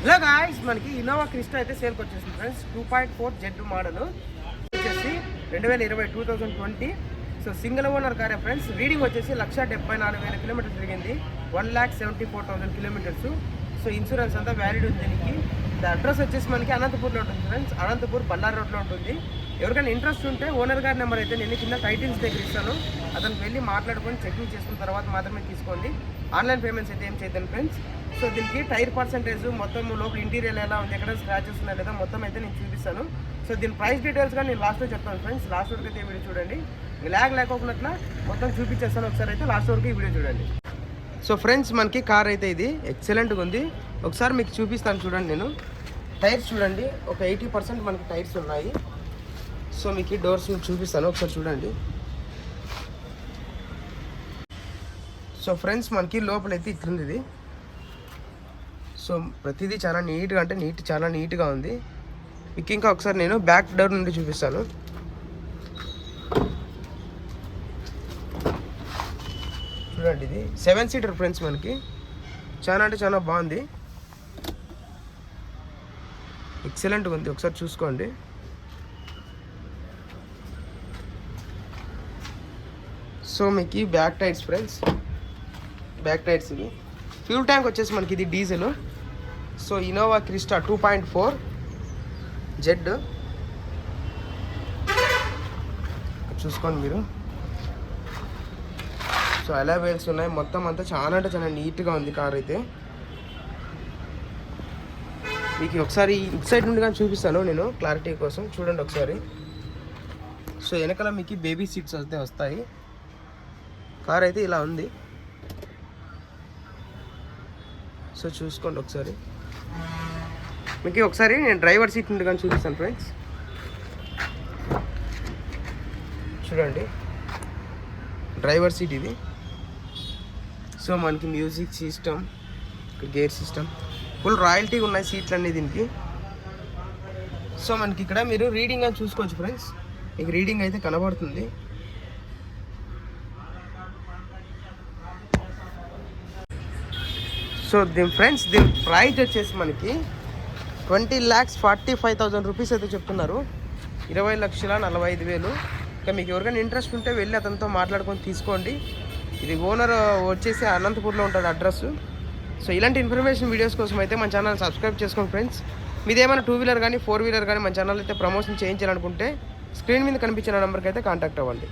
Hello guys, మనకి Innova Crysta అయితే సేల్కి వచ్చేసింది ఫ్రెండ్స్. 2.4 జెడ్ మోడల్ వచ్చేసి 2020 సో సింగిల్ ఓనర్ కారే ఫ్రెండ్స్. రీడింగ్ వచ్చేసి 1,74,000 కిలోమీటర్స్ తిరిగింది, 1,74,000 కిలోమీటర్స్. సో ఇన్సూరెన్స్ అంతా వ్యాలిడ్ ఉంది దీనికి. అడ్రస్ వచ్చేసి మనకి అనంతపూర్లో ఉంటుంది ఫ్రెండ్స్. అనంతపూర్ బళ్ళారి రోడ్లో ఉంటుంది. ఎవరికైనా ఇంట్రెస్ట్ ఉంటే ఓనర్ గారి నెంబర్ అయితే నేను కింద టైటిల్స్ దగ్గర ఇస్తాను. అతనికి వెళ్ళి మాట్లాడుకొని చెకింగ్ చేసుకున్న తర్వాత మాత్రమే తీసుకోండి. ఆన్లైన్ పేమెంట్స్ అయితే ఏం చేద్దాం ఫ్రెండ్స్. సో దీనికి టైర్ పర్సెంటేజ్ మొత్తం లోపల ఇంటీరియర్ ఎలా ఉంది, ఎక్కడ స్క్రాచెస్ ఉన్నాయి లేదా మొత్తం అయితే నేను చూపిస్తాను. సో దీని ప్రైస్ డీటెయిల్స్గా నేను లాస్ట్లో చెప్తాను ఫ్రెండ్స్. లాస్ట్ వరకు అయితే ఈ వీడియో చూడండి. ల్యాగ్ లేకోకున్నట్లా మొత్తం చూపించేస్తాను. ఒకసారి అయితే లాస్ట్ వరకు ఈ వీడియో చూడండి. సో ఫ్రెండ్స్, మనకి కార్ అయితే ఇది ఎక్సలెంట్గా ఉంది. ఒకసారి మీకు చూపిస్తాను చూడండి. నేను టైర్స్ చూడండి, ఒక 80% మనకి టైర్స్ ఉన్నాయి. సో మీకు ఈ డోర్స్ చూపిస్తాను, ఒకసారి చూడండి. సో ఫ్రెండ్స్, మనకి లోపలైతే ఇట్లుంది ఇది. సో ప్రతిదీ చాలా నీట్గా, అంటే చాలా నీట్గా ఉంది. మీకు ఇంకా ఒకసారి నేను బ్యాక్ డోర్ నుండి చూపిస్తాను. చూడండి, ఇది 7 సీటర్ ఫ్రెండ్స్. మనకి చాలా అంటే చాలా బాగుంది, ఎక్సలెంట్గా ఉంది. ఒకసారి చూసుకోండి. సో మీకు back tyres friends, back tyres ఇవి. ఫ్యూల్ ట్యాంక్ వచ్చేసి మనకి ఇది diesel. So Innova Crysta 2.4 Z చూసుకోండి మీరు. సో అలా వేల్స్ ఉన్నాయి, మొత్తం అంతా చాలా అంటే చాలా నీట్గా ఉంది కార్ అయితే. మీకు ఒకసారి ఇటు సైడ్ నుండి కానీ చూపిస్తాను నేను క్లారిటీ కోసం. చూడండి ఒకసారి. సో వెనకాల మీకు బేబీ సీట్స్ అయితే వస్తాయి. కార్ అయితే ఇలా ఉంది. సో చూసుకోండి ఒకసారి. మీకు ఒకసారి నేను డ్రైవర్ సీట్ నుండి కానీ చూపిస్తాను ఫ్రెండ్స్. చూడండి, డ్రైవర్ సీట్ ఇది. సో మనకి music system, gear system, full royalty ఉన్నాయి సీట్లు అన్నీ దీనికి. సో మనకి ఇక్కడ మీరు రీడింగ్ అని చూసుకోవచ్చు ఫ్రెండ్స్. మీకు రీడింగ్ అయితే కనబడుతుంది. సో దీని ఫ్రెండ్స్, దీని ప్రైస్ వచ్చేసి మనకి 20,45,000 రూపీస్ అయితే చెప్తున్నారు. 20,45,000. ఇంకా మీకు ఎవరికైనా ఇంట్రెస్ట్ ఉంటే వెళ్ళి అతనితో మాట్లాడుకొని తీసుకోండి. ఇది ఓనర్ వచ్చేసి అనంతపూర్లో ఉంటుంది అడ్రస్. సో ఇలాంటి ఇన్ఫర్మేషన్ వీడియోస్ కోసం అయితే మన ఛానల్ సబ్స్క్రైబ్ చేసుకోండి ఫ్రెండ్స్. మీదేమైనా 2 వీలర్ కానీ 4 వీలర్ కానీ మన ఛానల్ అయితే ప్రమోషన్ చేయించాలనుకుంటే స్క్రీన్ మీద కనిపించిన నెంబర్కి అయితే కాంటాక్ట్ అవ్వండి.